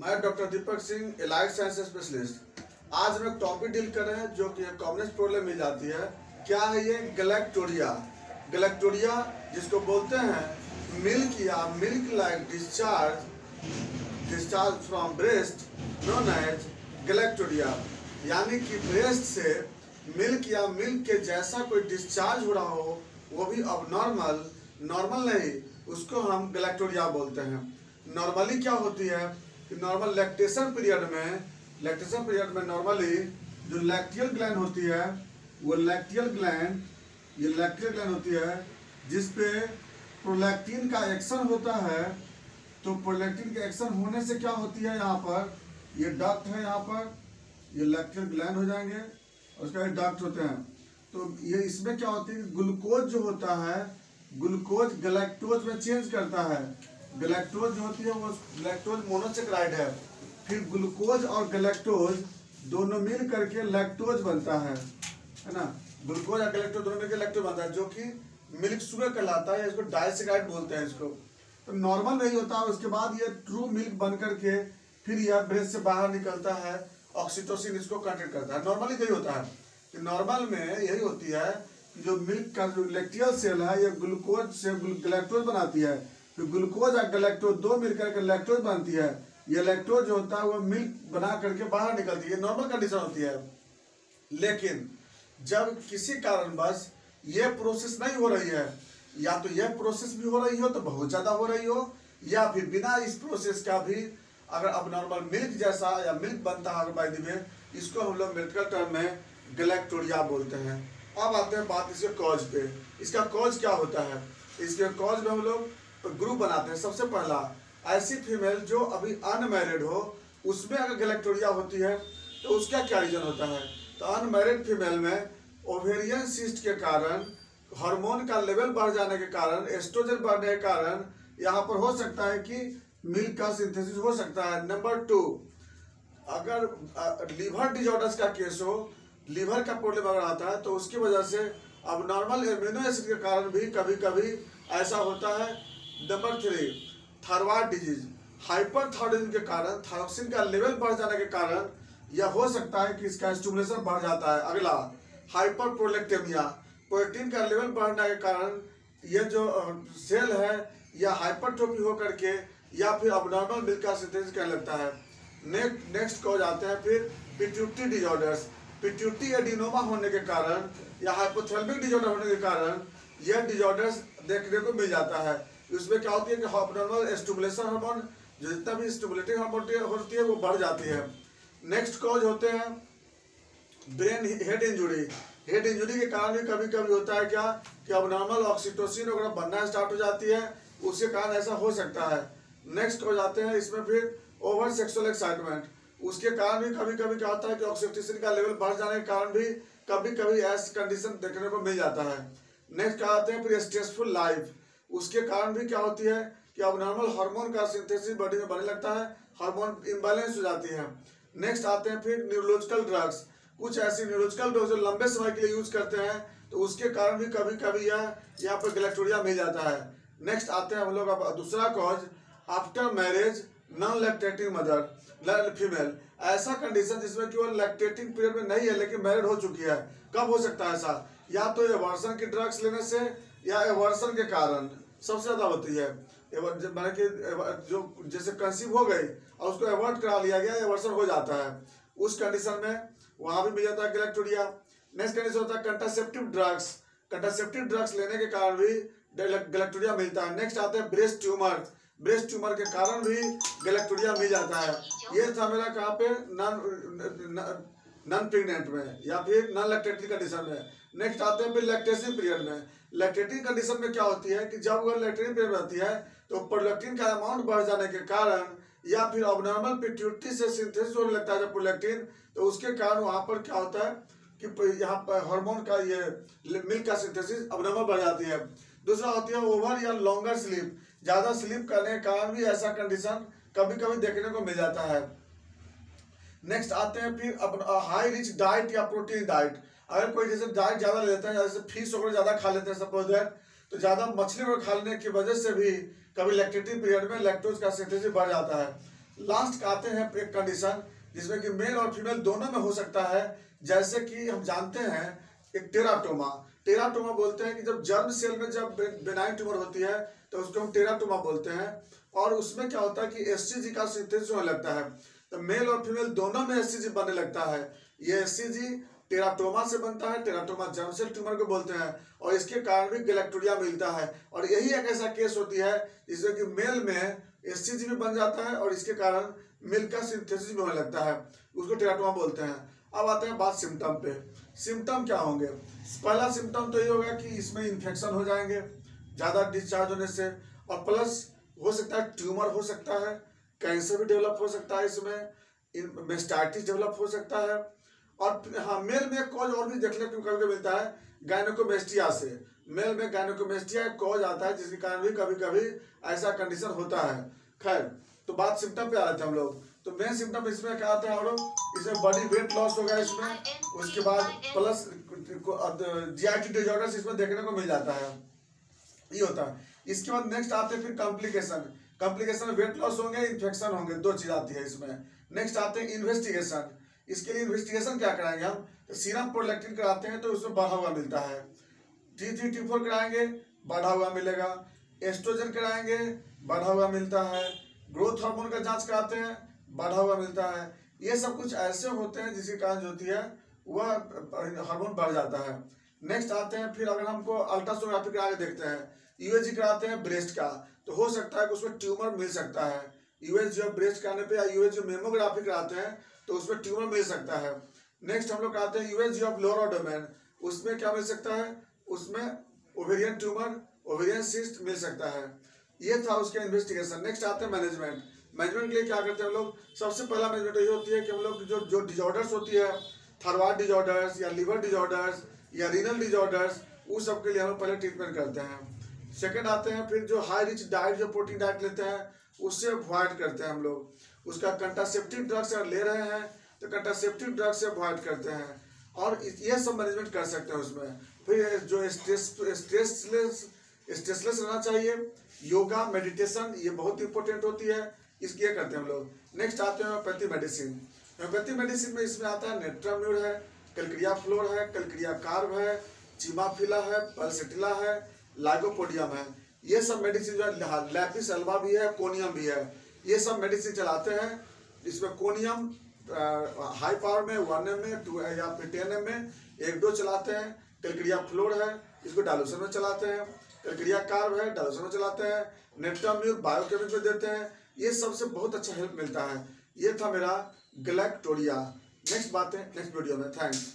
मैं doctor Deepak Singh allied science specialist. आज हम एक टॉपिक डील कर रहे हैं जो कि कॉमनेस्ट प्रॉब्लम मिल जाती है। क्या है ये? गैलेक्टोरिया। गैलेक्टोरिया जिसको बोलते हैं मिल्क या milk like discharge from breast known as galactorrhoea, यानी कि ब्रेस्ट से मिल्क या मिल्क के जैसा कोई डिस्चार्ज हो रहा हो, वो भी अब नॉर्मल नहीं, उसको हम गैलेक्टोरिया बोलते हैं। नॉर्मली क्या होती है कि नॉर्मल लैक्टेशन पीरियड में नॉर्मली जो लैक्टियल ग्लैंड होती है, वो लैक्टियल ग्लैंड होती है जिस पे प्रोलैक्टिन का एक्शन होता है। तो प्रोलैक्टिन के एक्शन होने से क्या होती है, यहाँ पर ये डक्ट है, यहाँ पर ये लैक्टियल ग्लैंड हो जाएंगे और उसका डक्ट होते हैं। तो ये इसमें क्या होती है, ग्लूकोज जो होता है, ग्लूकोज गैलेक्टोज में चेंज करता है। गैलेक्टोज जो होती है वो लैक्टोज मोनोसेक्राइड है, फिर ग्लूकोज और गैलेक्टोज दोनों मिल करके लैक्टोज बनता है ना। ग्लूकोज और गैलेक्टोज दोनों मिलकर लैक्टोज बनता है जो कि मिल्क शुगर कहलाता है। इसको डाइसेक्राइड बोलते हैं इसको। तो नॉर्मल नहीं होता, उसके बाद ये ट्रू मिल्क बन करके फिर यह ब्रेस्ट से बाहर निकलता है, ऑक्सीटोसिन इसको कंटेंट करता है। नॉर्मली यही होता है कि नॉर्मल में यही होती है कि जो मिल्क का जो लैक्टियल सेल है, ये ग्लूकोज से गैलेक्टोज बनाती है, तो ग्लूकोज और गैलेक्टोज दो मिलकर के लैक्टोज बनती है। ये लैक्टोज जो होता है वो मिल्क बना करके बाहर निकलती है। नॉर्मल कंडीशन होती है। लेकिन जब किसी कारणवश ये प्रोसेस नहीं हो रही है, या तो यह प्रोसेस भी हो रही हो तो बहुत ज़्यादा हो रही हो, या फिर बिना इस प्रोसेस का भी अगर अब नॉर्मल मिल्क जैसा या मिल्क बनता है बाय द वे, इसको हम लोग मेडिकल टर्म में गैलेक्टोरिया बोलते हैं। अब आते हैं बात इसके कॉज पे। इसका कॉज क्या होता है? इसके कॉज में हम लोग ग्रुप बनाते हैं। सबसे पहला, ऐसी फीमेल जो अभी अनमैरिड हो, उसमें अगर गैलेक्टोरिया होती है तो उसका क्या रीजन होता है? तो अनमैरिड फीमेल में ओवेरियन सिस्ट के कारण, हार्मोन का लेवल बढ़ जाने के कारण, एस्ट्रोजन बढ़ने के कारण यहाँ पर हो सकता है कि मिल्क का सिंथेसिस हो सकता है। नंबर 2, अगर लीवर डिजॉर्डर्स का केस हो, लीवर का प्रॉब्लम अगर आता है तो उसकी वजह से अब नॉर्मल एमिनो एसिड के कारण भी कभी कभी ऐसा होता है। नंबर 3, थायराइड डिजीज, हाइपरथायरॉयडिज्म के कारण थायरोक्सिन का लेवल बढ़ जाने के कारण यह हो सकता है कि इसका स्टिमुलेशन बढ़ जाता है। अगला, हाइपरप्रोलेक्टेमिया, प्रोटीन का लेवल बढ़ने के कारण यह जो सेल है यह हाइपरट्रोफी हो करके या फिर अबनॉर्मल मिल्क का सिंथेसिस करने लगता है। नेक्स्ट कॉज आते हैं फिर पिट्यूटरी डिजॉर्डर्स। पिट्यूटरी एडिनोमा होने के कारण या हाइपोथैलेमिक डिजॉर्डर होने के कारण यह डिजॉर्डर्स देखने को मिल जाता है। उसमें क्या होती है कि अबनॉर्मल स्टिमुलेशन हार्मोन, जो जितना भी स्टिमुलेटिंग हार्मोन होती है वो बढ़ जाती है। नेक्स्ट कॉज होते हैं brain head injury. Head injury के कारण भी कभी कभी होता है क्या कि अबनॉर्मल ऑक्सीटोसिन वगैरह बनना स्टार्ट हो जाती है, उसके कारण ऐसा हो सकता है। नेक्स्ट हो जाते हैं इसमें फिर ओवर सेक्सुअल एक्साइटमेंट, उसके कारण भी कभी कभी क्या होता है कि ऑक्सीटोसिन का लेवल बढ़ जाने के कारण भी कभी कभी ऐसी कंडीशन देखने को मिल जाता है। नेक्स्ट क्या आते हैं फिर स्ट्रेसफुल लाइफ, उसके कारण भी क्या होती है कि अबनॉर्मल हार्मोन का सिंथेसिस बॉडी में बढ़ने लगता है, हार्मोन इम्बैलेंस हो जाती है। नेक्स्ट आते हैं फिर न्यूरोलॉजिकल ड्रग्स, कुछ ऐसी न्यूरोलॉजिकल ड्रग्स जो लंबे समय के लिए यूज करते हैं तो उसके कारण भी कभी कभी यहाँ पर गैलेक्टोरिया मिल जाता है। नेक्स्ट आते हैं हम लोग अब दूसरा cause, after marriage non lactating mother female, ऐसा कंडीशन जिसमें कि वो लैक्टेटिंग पीरियड में नहीं है लेकिन मैरिड हो चुकी है। कब हो सकता है ऐसा? या तो एवर्सन की ड्रग्स लेने से या एवर्सन के कारण सबसे ज्यादा होती है। मैंने कि जो जैसे कंसीव हो गई और उसको एवर्ट करा लिया गया, एवर्सन हो जाता है, उस कंडीशन में वहां भी मिल जाता है गैलेक्टोरिया। नेक्स्ट कंडीशन होता है कंट्रासेप्टिव ड्रग्स, कंट्रासेप्टिव ड्रग्स लेने के कारण भी गैलेक्टोरिया मिलता है। नेक्स्ट आते हैं ब्रेस्ट ट्यूमर, ब्रेस्ट ट्यूमर के कारण भी गैलेक्टोरिया मिल जाता है। ये था मेरा कहाँ पे नॉन प्रेग्नेंट में या फिर नॉन लैक्टेटिंग कंडीशन में। नेक्स्ट आते हैं फिर लैक्टेशन पीरियड में। लैक्टेटिंग कंडीशन में क्या होती है कि जब वह लैक्टेटिंग पीरियड में आती है तो प्रोलैक्टिन का अमाउंट बढ़ जाने के कारण या फिर अबनॉर्मल पिट्यूटरी से सिंथेसिस होने लगता है जब प्रोलैक्टिन, तो उसके कारण वहाँ पर क्या होता है कि यहाँ पर हार्मोन का ये मिल्क का सिंथेसिस अबनॉर्मल बढ़ जाती है। दूसरा होती है ओवर या लॉन्गर स्लीप, ज़्यादा स्लीप करने के कारण भी ऐसा कंडीशन कभी कभी देखने को मिल जाता है। नेक्स्ट आते हैं फिर अब हाई रिच डाइट या प्रोटीन डाइट। अगर कोई जैसे डाइट ज़्यादा ले लेता है, जैसे फिश वगैरह ज़्यादा खा लेते हैं सपोज दैट, तो ज़्यादा मछली वगैरह खाने की वजह से भी कभी लैक्टेटिव पीरियड में लैक्टोज का सिंथेसिस बढ़ जाता है। लास्ट का आते हैं एक कंडीशन जिसमें कि मेल और फीमेल दोनों में हो सकता है। जैसे कि हम जानते हैं एक टेराटोमा, टेराटोमा बोलते हैं कि जब जर्म सेल में जब बेनाइन ट्यूमर होती है तो उसको हम टेराटोमा बोलते हैं। और उसमें क्या होता है कि एससीजी का सिंथेसिस होने लगता है, तो मेल और फीमेल दोनों में एससीजी बनने लगता है। ये एससीजी टेराटोमा से बनता है, टेराटोमा जर्म सेल ट्यूमर को बोलते हैं, और इसके कारण भी गैलेक्टोरिया मिलता है। और यही एक ऐसा केस होती है जिसमें कि मेल में एससीजी भी बन जाता है और इसके कारण मिल्क का सिंथेसिस भी होने लगता है, उसको टेराटोमा बोलते हैं। अब आते हैं बात सिम्टम पे। सिम्टम क्या होंगे? पहला सिम्टम तो ये होगा कि इसमें इन्फेक्शन हो जाएंगे ज़्यादा डिस्चार्ज होने से, और प्लस हो सकता है ट्यूमर हो सकता है, कैंसर भी डेवलप हो सकता है, इसमें मेस्टाइटिस डेवलप हो सकता है। और हाँ, मेल में कॉज और भी देखने को कभी मिलता है गायनेकोमेस्टिया से। मेल में गायनेकोमेस्टिया एक कॉज आता है जिसके कारण भी कभी कभी ऐसा कंडीशन होता है। खैर, तो बात सिम्टम पे आ रहे थे हम लोग। तो मेन सिम्टम इसमें क्या आता है हम लोग? इसमें बॉडी वेट लॉस होगा इसमें, उसके बाद प्लस जीआईटी डिजॉर्डर्स इसमें देखने को मिल जाता है, ये होता है। इसके बाद नेक्स्ट आते हैं फिर कॉम्प्लिकेशन। कॉम्प्लिकेशन में वेट लॉस होंगे, इन्फेक्शन होंगे, दो चीज आती है इसमें। नेक्स्ट आते हैं इन्वेस्टिगेशन। इसके लिए इन्वेस्टिगेशन क्या कराएंगे हम? तो सीरम प्रोलैक्टिन कराते हैं तो उसमें बढ़ा हुआ मिलता है। T3 T4 कराएंगे, बढ़ा हुआ मिलेगा। एस्ट्रोजन कराएंगे, बढ़ा हुआ मिलता है। ग्रोथ हार्मोन का जांच कराते हैं, बढ़ा हुआ मिलता है। ये सब कुछ ऐसे होते हैं जिसके कारण जो होती है वह हार्मोन बढ़ जाता है। नेक्स्ट आते हैं फिर अगर हमको अल्ट्रासोनोग्राफी करा के देखते हैं, यूएसजी कराते हैं ब्रेस्ट का, तो हो सकता है कि उसमें ट्यूमर मिल सकता है। यूएस जो ब्रेस्ट कराने पे या यूएस जो मेमोग्राफी कराते हैं तो उसमें ट्यूमर मिल सकता है। नेक्स्ट हम लोग कराते हैं यूएसजी ऑफ लोअर एब्डोमेन, उसमें क्या मिल सकता है? उसमें ओवेरियन ट्यूमर, ओवेरियन सिस्ट मिल सकता है। ये था उसका इन्वेस्टिगेशन। नेक्स्ट आते हैं मैनेजमेंट। मैनेजमेंट के लिए क्या करते हैं हम लोग? सबसे पहला मैनेजमेंट ये होती है कि हम लोग जो डिजॉर्डर्स होती है, थायराइड डिजॉर्डर्स या लिवर डिजॉर्डर्स या रीनल डिजॉर्डर्स, उस सब के लिए हम लोग पहले ट्रीटमेंट करते हैं। सेकंड आते हैं फिर जो हाई रिच डाइट, जो प्रोटीन डाइट लेते हैं उससे अवॉइड करते हैं हम लोग। उसका कंट्रासेप्टिव ड्रग्स अगर ले रहे हैं तो कंट्रासेप्टिव ड्रग्स से अवॉइड करते हैं, और ये सब मैनेजमेंट कर सकते हैं उसमें। फिर जो स्ट्रेसलेस रहना चाहिए, योगा, मेडिटेशन, ये बहुत इंपॉर्टेंट होती है, इसकी ये करते हैं हम लोग। नेक्स्ट आते हैं होम्योपैथी मेडिसिन। होम्योपैथी मेडिसिन में इसमें आता है नेट्राम्यूर है, कैलक्रिया फ्लोर है, कैलक्रिया कार्ब है, चिमाफिला है, पल्सेटिला है, लाइगोपोडियम है। ये सब मेडिसिन जो है, लैपिस एल्वा भी है, कोनियम भी है, ये सब मेडिसिन चलाते हैं। इसमें कोनियम हाई पावर में 1 में या फिर 10 में 1-2 चलाते हैं। कैलक्रिया फ्लोर है, इसको डायलूशन में चलाते हैं। कैलक्रिया कार्ब है, डायलूशन में चलाते हैं। नेट्राम्यूर बायोकेमिक में देते हैं। ये सबसे बहुत अच्छा हेल्प मिलता है। ये था मेरा गैलेक्टोरिया। नेक्स्ट बातें नेक्स्ट वीडियो में। थैंक्स।